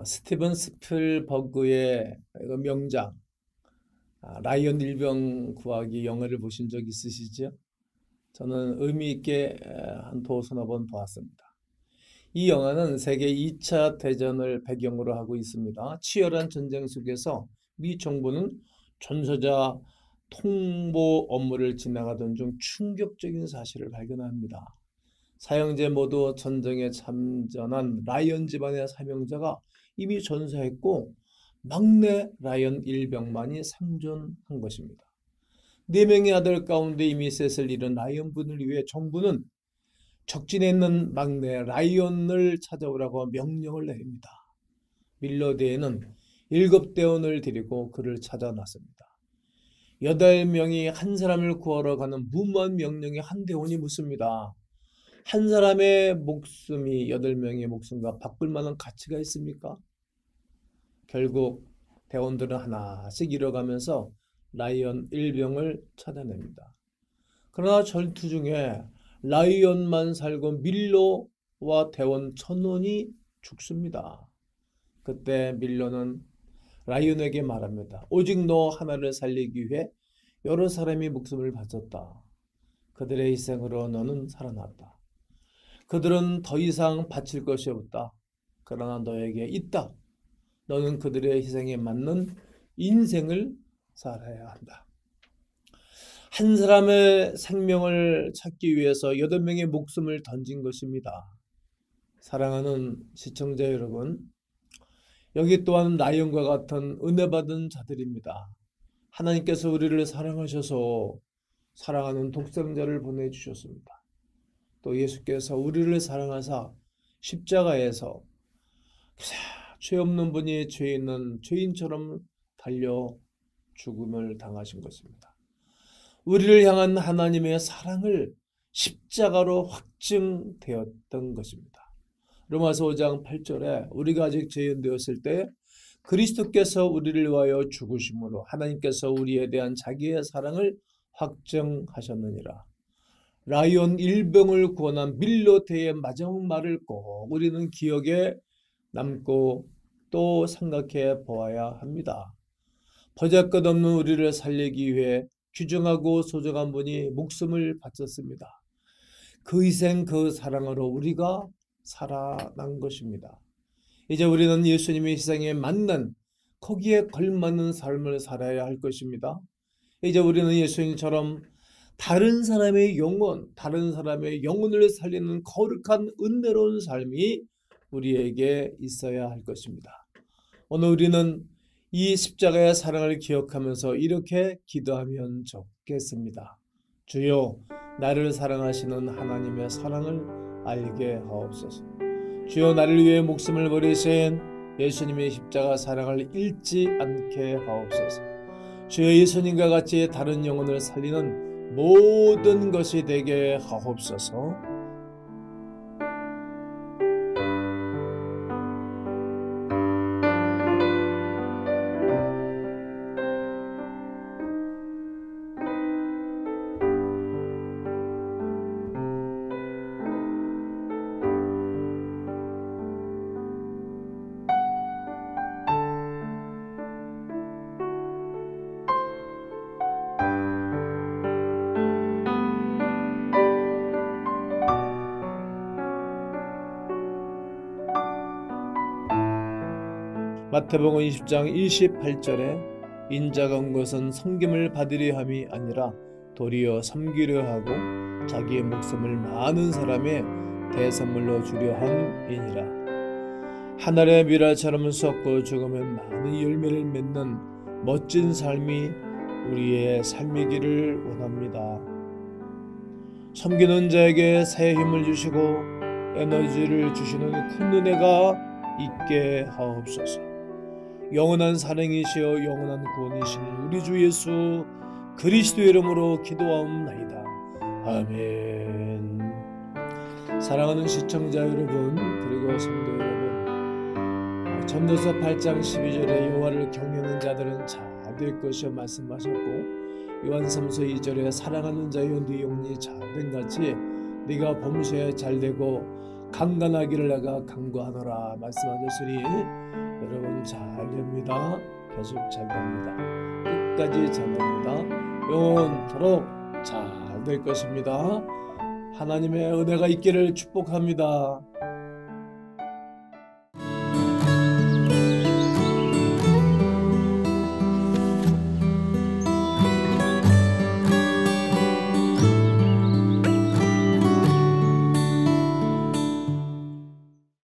스티븐 스필버그의 명작 라이언 일병 구하기 영화를 보신 적 있으시죠? 저는 의미 있게 한 서너 번 보았습니다. 이 영화는 세계 2차 대전을 배경으로 하고 있습니다. 치열한 전쟁 속에서 미 정부는 전소자 통보 업무를 지나가던 중 충격적인 사실을 발견합니다. 사형제 모두 전쟁에 참전한 라이언 집안의 사명자가 이미 전사했고 막내 라이언 일병만이 생존한 것입니다. 4명의 아들 가운데 이미 셋을 잃은 라이언 분을 위해 정부는 적진에 있는 막내 라이언을 찾아오라고 명령을 내립니다. 밀러대에는 7대원을 데리고 그를 찾아 나섭니다. 8명이 한 사람을 구하러 가는 무모한 명령에 한 대원이 묻습니다. 한 사람의 목숨이 8명의 목숨과 바꿀 만한 가치가 있습니까? 결국 대원들은 하나씩 잃어가면서 라이언 일병을 찾아냅니다. 그러나 전투 중에 라이언만 살고 밀러와 대원 1000원이 죽습니다. 그때 밀러는 라이언에게 말합니다. 오직 너 하나를 살리기 위해 여러 사람이 목숨을 바쳤다. 그들의 희생으로 너는 살아났다. 그들은 더 이상 바칠 것이 없다. 그러나 너에게 있다. 너는 그들의 희생에 맞는 인생을 살아야 한다. 한 사람의 생명을 찾기 위해서 8명의 목숨을 던진 것입니다. 사랑하는 시청자 여러분, 여기 또한 라이언과 같은 은혜 받은 자들입니다. 하나님께서 우리를 사랑하셔서 사랑하는 독생자를 보내주셨습니다. 또 예수께서 우리를 사랑하사 십자가에서 죄 없는 분이 죄 있는 죄인처럼 달려 죽음을 당하신 것입니다. 우리를 향한 하나님의 사랑을 십자가로 확증되었던 것입니다. 로마서 5장 8절에 우리가 아직 죄인 되었을 때 그리스도께서 우리를 위하여 죽으심으로 하나님께서 우리에 대한 자기의 사랑을 확증하셨느니라. 라이언 일병을 구원한 밀러대의 마지막 말을 꼭 우리는 기억에 남고 또 생각해 보아야 합니다. 보잘것없는 우리를 살리기 위해 귀중하고 소중한 분이 목숨을 바쳤습니다. 그 희생, 그 사랑으로 우리가 살아난 것입니다. 이제 우리는 예수님의 희생에 맞는 거기에 걸맞는 삶을 살아야 할 것입니다. 이제 우리는 예수님처럼 다른 사람의 영혼을 살리는 거룩한 은혜로운 삶이 우리에게 있어야 할 것입니다. 오늘 우리는 이 십자가의 사랑을 기억하면서 이렇게 기도하면 좋겠습니다. 주여, 나를 사랑하시는 하나님의 사랑을 알게 하옵소서. 주여, 나를 위해 목숨을 버리신 예수님의 십자가 사랑을 잃지 않게 하옵소서. 주여, 예수님과 같이 다른 영혼을 살리는 모든 것이 되게 하옵소서. 마태복음 20장 28절에 인자가 온 것은 섬김을 받으려 함이 아니라 도리어 섬기려 하고 자기의 목숨을 많은 사람의 대선물로 주려 함이니라. 하늘의 미랄처럼 썩고 죽으면 많은 열매를 맺는 멋진 삶이 우리의 삶이기를 원합니다. 섬기는 자에게 새 힘을 주시고 에너지를 주시는 큰 은혜가 있게 하옵소서. 영원한 사랑이시여 영원한 구원이시는 우리 주 예수 그리스도의 이름으로 기도하옵나이다. 아멘. 사랑하는 시청자 여러분, 그리고 성도 여러분, 전도서 8장 12절에 여호와를 경외하는 자들은 잘 될 것이여 말씀하셨고, 요한삼서 2절에 사랑하는 자여 네 영혼이 잘된 같이 네가 범사에 잘되고 강건하기를 내가 강구하노라 말씀하셨으니 여러분 잘 됩니다. 계속 잘 됩니다. 끝까지 잘 됩니다. 영원토록 잘 될 것입니다. 하나님의 은혜가 있기를 축복합니다.